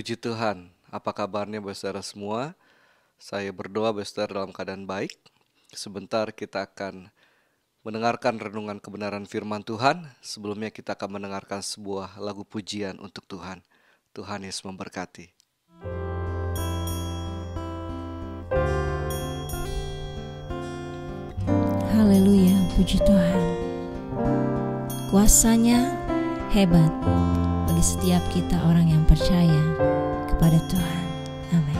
Puji Tuhan, apa kabarnya saudara semua? Saya berdoa saudara dalam keadaan baik. Sebentar kita akan mendengarkan renungan kebenaran firman Tuhan. Sebelumnya kita akan mendengarkan sebuah lagu pujian untuk Tuhan. Tuhan Yesus memberkati. Haleluya, puji Tuhan. Kuasanya hebat bagi setiap kita orang yang percaya kepada Tuhan. Amin.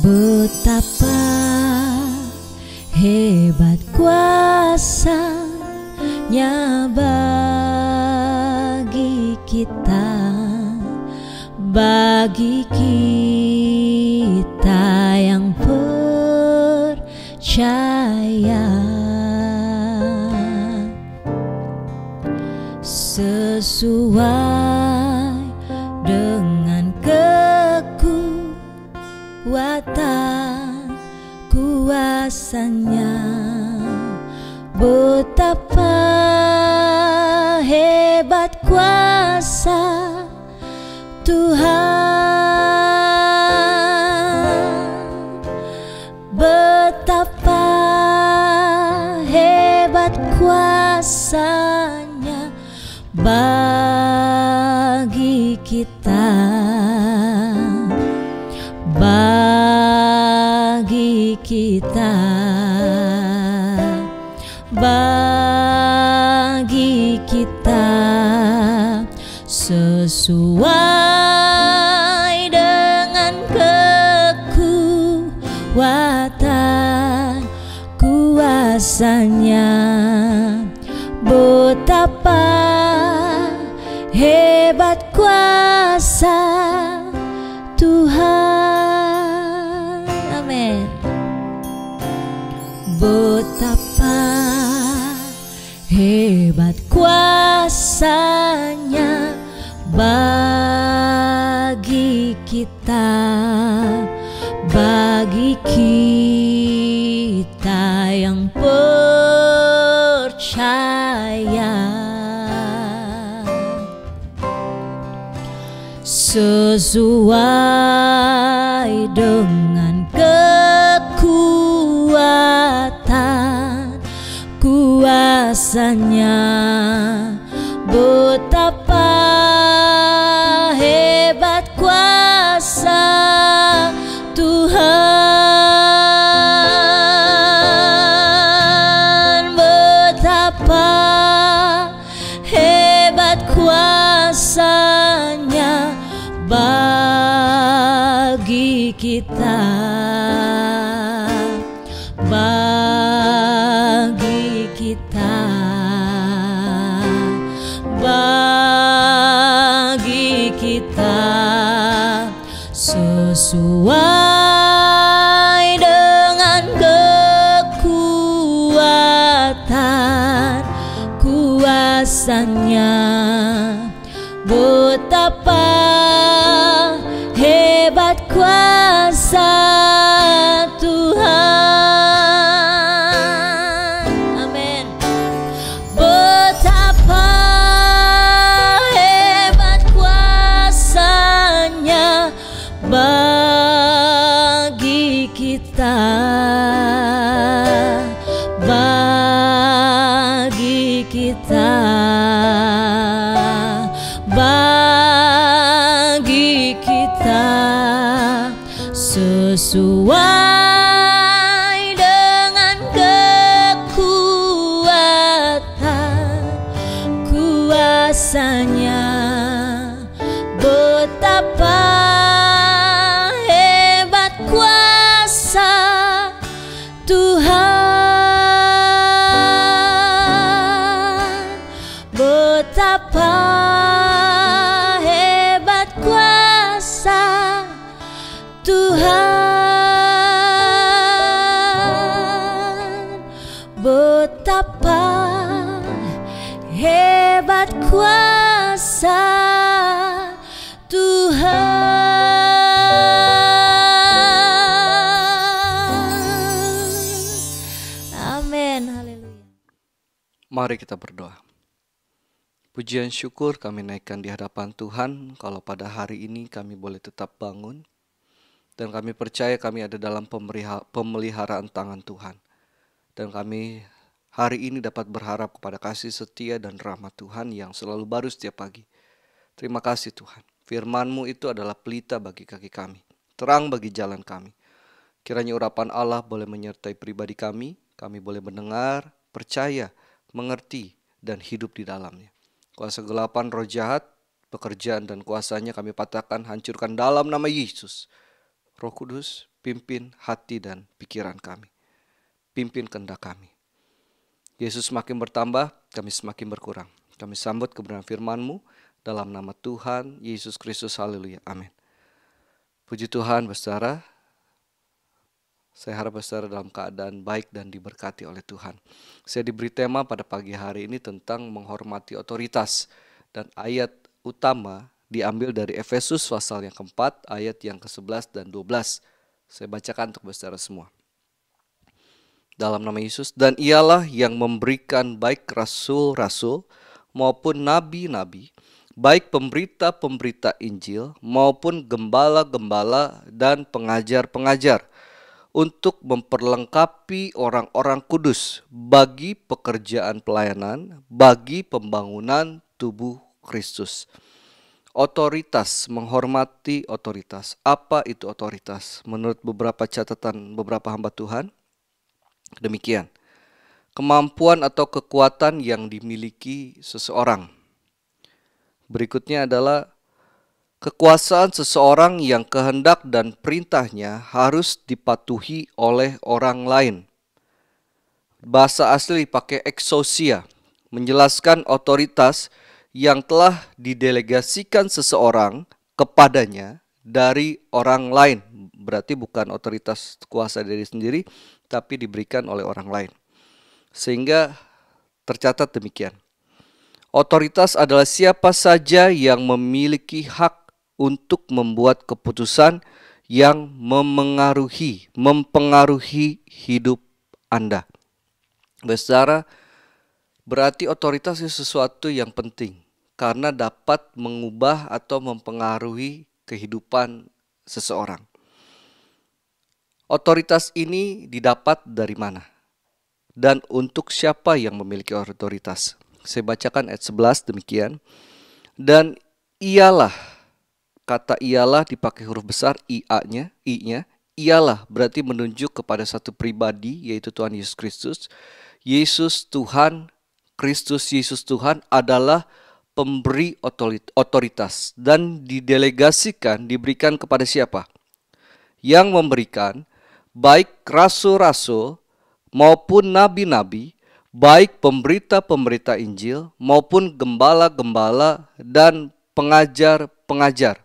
Betapa hebat kuasanya bagi kita, bagi kita yang percaya. Sesuai dengan kekuatan kuasanya, betapa hebat kuasa Tuhan, betapa hebat kuasanya bagi kita, bagi kita, bagi kita, sesuai dengan kekuatan kuasanya, betapa hebat kuasa Tuhan. Amin. Betapa hebat kuasanya bagi kita, bagi kita yang percaya. Sesuai dengan kekuatan kuasanya, betapa hebat kuasa Tuhan, betapa hebat kuasanya bagi kita, bagi kita, bagi kita, sesuai dengan kekuatan kuasanya, betapa hebat kuasa Tuhan. Amin. Betapa hebat kuasanya bagi kita, bagi kita, bagi kita, sesuai dengan kekuatan kuasanya, betapa hebat kuasa Tuhan, betapa hebat kuasa Tuhan, betapa hebat kuasa Tuhan. Amin. Haleluya. Mari kita berdoa. Pujian syukur kami naikkan di hadapan Tuhan kalau pada hari ini kami boleh tetap bangun dan kami percaya kami ada dalam pemeliharaan tangan Tuhan. Dan kami hari ini dapat berharap kepada kasih setia dan rahmat Tuhan yang selalu baru setiap pagi. Terima kasih Tuhan. Firman-Mu itu adalah pelita bagi kaki kami, terang bagi jalan kami. Kiranya urapan Allah boleh menyertai pribadi kami boleh mendengar, percaya, mengerti, dan hidup di dalamnya. Kuasa gelapan roh jahat, pekerjaan dan kuasanya kami patahkan, hancurkan dalam nama Yesus. Roh Kudus, pimpin hati dan pikiran kami. Pimpin kehendak kami. Yesus semakin bertambah, kami semakin berkurang. Kami sambut kebenaran firman-Mu dalam nama Tuhan Yesus Kristus. Haleluya. Amin. Puji Tuhan, saudara. Saya harap saudara dalam keadaan baik dan diberkati oleh Tuhan. Saya diberi tema pada pagi hari ini tentang menghormati otoritas. Dan ayat utama diambil dari Efesus pasal yang keempat, ayat yang ke-11 dan 12. Saya bacakan untuk saudara semua. Dalam nama Yesus, dan ialah yang memberikan baik rasul-rasul maupun nabi-nabi, baik pemberita-pemberita Injil maupun gembala-gembala dan pengajar-pengajar, untuk memperlengkapi orang-orang kudus bagi pekerjaan pelayanan, bagi pembangunan tubuh Kristus. Otoritas, menghormati otoritas. Apa itu otoritas? Menurut beberapa catatan beberapa hamba Tuhan, demikian. Kemampuan atau kekuatan yang dimiliki seseorang. Berikutnya adalah kekuasaan seseorang yang kehendak dan perintahnya harus dipatuhi oleh orang lain. Bahasa asli pakai exousia, menjelaskan otoritas yang telah didelegasikan seseorang kepadanya dari orang lain. Berarti bukan otoritas kuasa diri sendiri, tapi diberikan oleh orang lain. Sehingga tercatat demikian. Otoritas adalah siapa saja yang memiliki hak untuk membuat keputusan yang mempengaruhi hidup Anda. Saudara, berarti otoritas itu sesuatu yang penting karena dapat mengubah atau mempengaruhi kehidupan seseorang. Otoritas ini didapat dari mana? Dan untuk siapa yang memiliki otoritas? Saya bacakan ayat 11 demikian. Dan ialah, kata ialah dipakai huruf besar I-nya, ialah berarti menunjuk kepada satu pribadi, yaitu Tuhan Yesus Kristus. Yesus Tuhan, Kristus Yesus Tuhan adalah pemberi otoritas dan didelegasikan, diberikan kepada siapa? Yang memberikan baik rasul-rasul maupun nabi-nabi, baik pemberita-pemberita Injil maupun gembala-gembala dan pengajar-pengajar.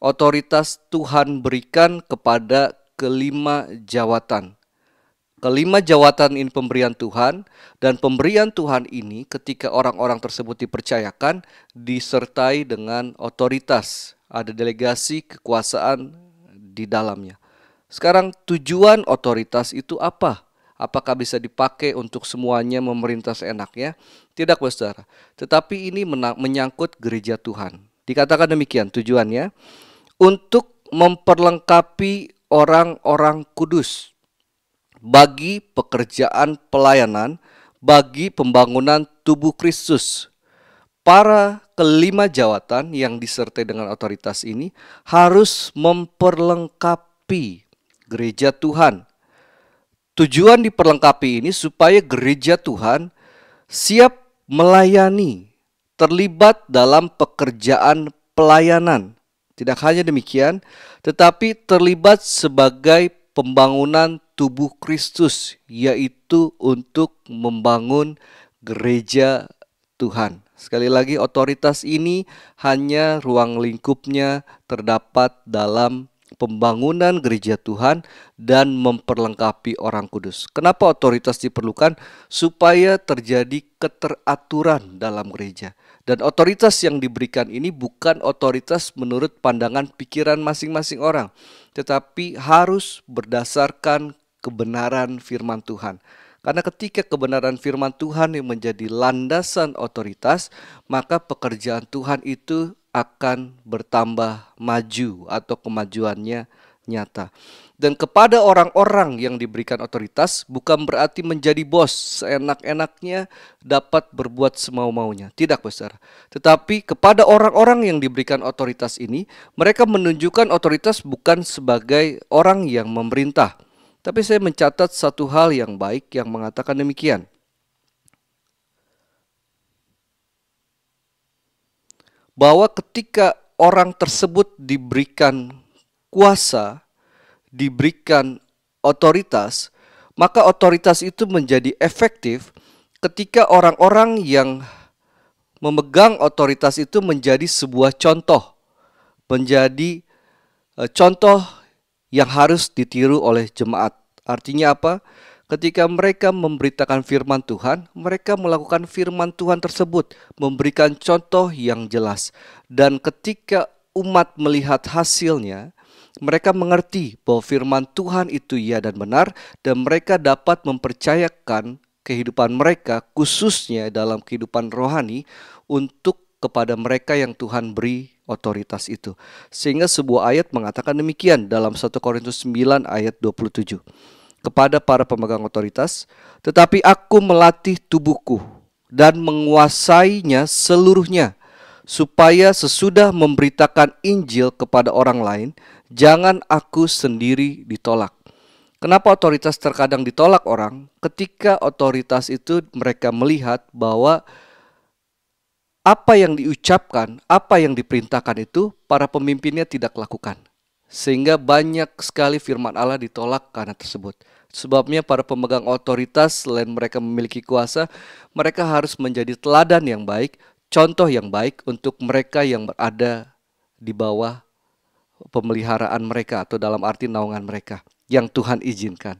Otoritas Tuhan berikan kepada kelima jawatan. Kelima jawatan ini pemberian Tuhan, dan pemberian Tuhan ini ketika orang-orang tersebut dipercayakan disertai dengan otoritas. Ada delegasi kekuasaan di dalamnya. Sekarang tujuan otoritas itu apa? Apakah bisa dipakai untuk semuanya memerintah seenaknya? Tidak, saudara. Tetapi ini menyangkut gereja Tuhan. Dikatakan demikian tujuannya, untuk memperlengkapi orang-orang kudus bagi pekerjaan pelayanan, bagi pembangunan tubuh Kristus. Para kelima jawatan yang disertai dengan otoritas ini harus memperlengkapi gereja Tuhan. Tujuan diperlengkapi ini supaya gereja Tuhan siap melayani, terlibat dalam pekerjaan pelayanan. Tidak hanya demikian, tetapi terlibat sebagai pembangunan tubuh Kristus, yaitu untuk membangun gereja Tuhan. Sekali lagi, otoritas ini hanya ruang lingkupnya terdapat dalam pembangunan gereja Tuhan dan memperlengkapi orang kudus. Kenapa otoritas diperlukan? Supaya terjadi keteraturan dalam gereja. Dan otoritas yang diberikan ini bukan otoritas menurut pandangan pikiran masing-masing orang, tetapi harus berdasarkan kebenaran firman Tuhan. Karena ketika kebenaran firman Tuhan yang menjadi landasan otoritas, maka pekerjaan Tuhan itu akan bertambah maju atau kemajuannya nyata. Dan kepada orang-orang yang diberikan otoritas bukan berarti menjadi bos, seenak-enaknya dapat berbuat semau-maunya. Tidak, saudara. Tetapi kepada orang-orang yang diberikan otoritas ini, mereka menunjukkan otoritas bukan sebagai orang yang memerintah. Tapi saya mencatat satu hal yang baik yang mengatakan demikian. Bahwa ketika orang tersebut diberikan kuasa, diberikan otoritas, maka otoritas itu menjadi efektif ketika orang-orang yang memegang otoritas itu menjadi sebuah contoh, menjadi contoh yang harus ditiru oleh jemaat. Artinya apa? Ketika mereka memberitakan firman Tuhan, mereka melakukan firman Tuhan tersebut, memberikan contoh yang jelas. Dan ketika umat melihat hasilnya, mereka mengerti bahwa firman Tuhan itu ya dan benar, dan mereka dapat mempercayakan kehidupan mereka, khususnya dalam kehidupan rohani, untuk kepada mereka yang Tuhan beri otoritas itu. Sehingga sebuah ayat mengatakan demikian dalam 1 Korintus 9 ayat 27. Kepada para pemegang otoritas, tetapi aku melatih tubuhku dan menguasainya seluruhnya, supaya sesudah memberitakan Injil kepada orang lain, jangan aku sendiri ditolak. Kenapa otoritas terkadang ditolak orang? Ketika otoritas itu mereka melihat bahwa apa yang diucapkan, apa yang diperintahkan itu para pemimpinnya tidak lakukan. Sehingga banyak sekali firman Allah ditolak karena tersebut. Sebabnya para pemegang otoritas selain mereka memiliki kuasa, mereka harus menjadi teladan yang baik, contoh yang baik untuk mereka yang berada di bawah pemeliharaan mereka atau dalam arti naungan mereka yang Tuhan izinkan.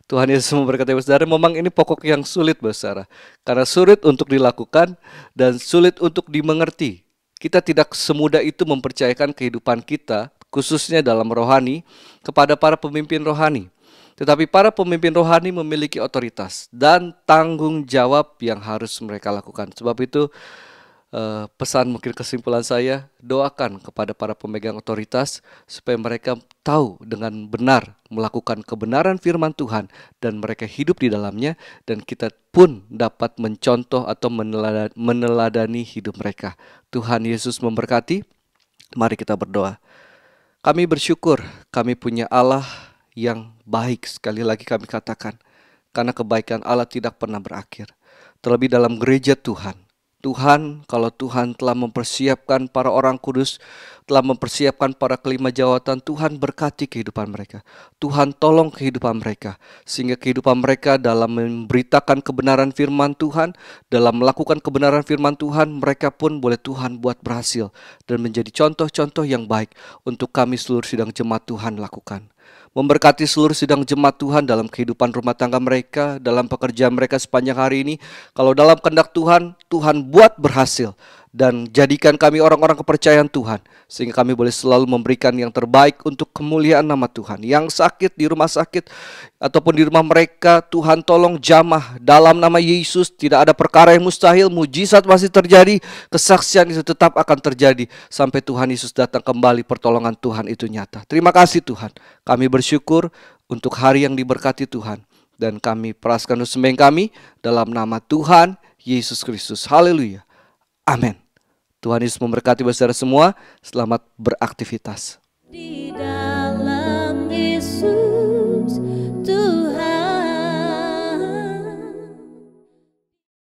Tuhan Yesus memberkati saudara. Memang ini pokok yang sulit, saudara, karena sulit untuk dilakukan dan sulit untuk dimengerti. Kita tidak semudah itu mempercayakan kehidupan kita, khususnya dalam rohani, kepada para pemimpin rohani. Tetapi para pemimpin rohani memiliki otoritas dan tanggung jawab yang harus mereka lakukan. Sebab itu pesan, mungkin kesimpulan saya, doakan kepada para pemegang otoritas supaya mereka tahu dengan benar melakukan kebenaran firman Tuhan dan mereka hidup di dalamnya, dan kita pun dapat mencontoh atau meneladani hidup mereka. Tuhan Yesus memberkati. Mari kita berdoa. Kami bersyukur kami punya Allah yang baik, sekali lagi kami katakan, karena kebaikan Allah tidak pernah berakhir. Terlebih dalam gereja Tuhan. Tuhan, kalau Tuhan telah mempersiapkan para orang kudus, telah mempersiapkan para kelima jawatan, Tuhan berkati kehidupan mereka. Tuhan tolong kehidupan mereka, sehingga kehidupan mereka dalam memberitakan kebenaran firman Tuhan, dalam melakukan kebenaran firman Tuhan, mereka pun boleh Tuhan buat berhasil dan menjadi contoh-contoh yang baik untuk kami seluruh sidang jemaat Tuhan lakukan. Memberkati seluruh sidang jemaat Tuhan dalam kehidupan rumah tangga mereka, dalam pekerjaan mereka sepanjang hari ini. Kalau dalam kehendak Tuhan, Tuhan buat berhasil. Dan jadikan kami orang-orang kepercayaan Tuhan, sehingga kami boleh selalu memberikan yang terbaik untuk kemuliaan nama Tuhan. Yang sakit di rumah sakit ataupun di rumah mereka, Tuhan tolong jamah dalam nama Yesus. Tidak ada perkara yang mustahil, mujizat masih terjadi, kesaksian itu tetap akan terjadi sampai Tuhan Yesus datang kembali, pertolongan Tuhan itu nyata. Terima kasih Tuhan, kami bersyukur untuk hari yang diberkati Tuhan, dan kami peraskan sembahyang kami dalam nama Tuhan Yesus Kristus. Haleluya. Amin. Tuhan Yesus memberkati saudara semua. Selamat beraktivitas.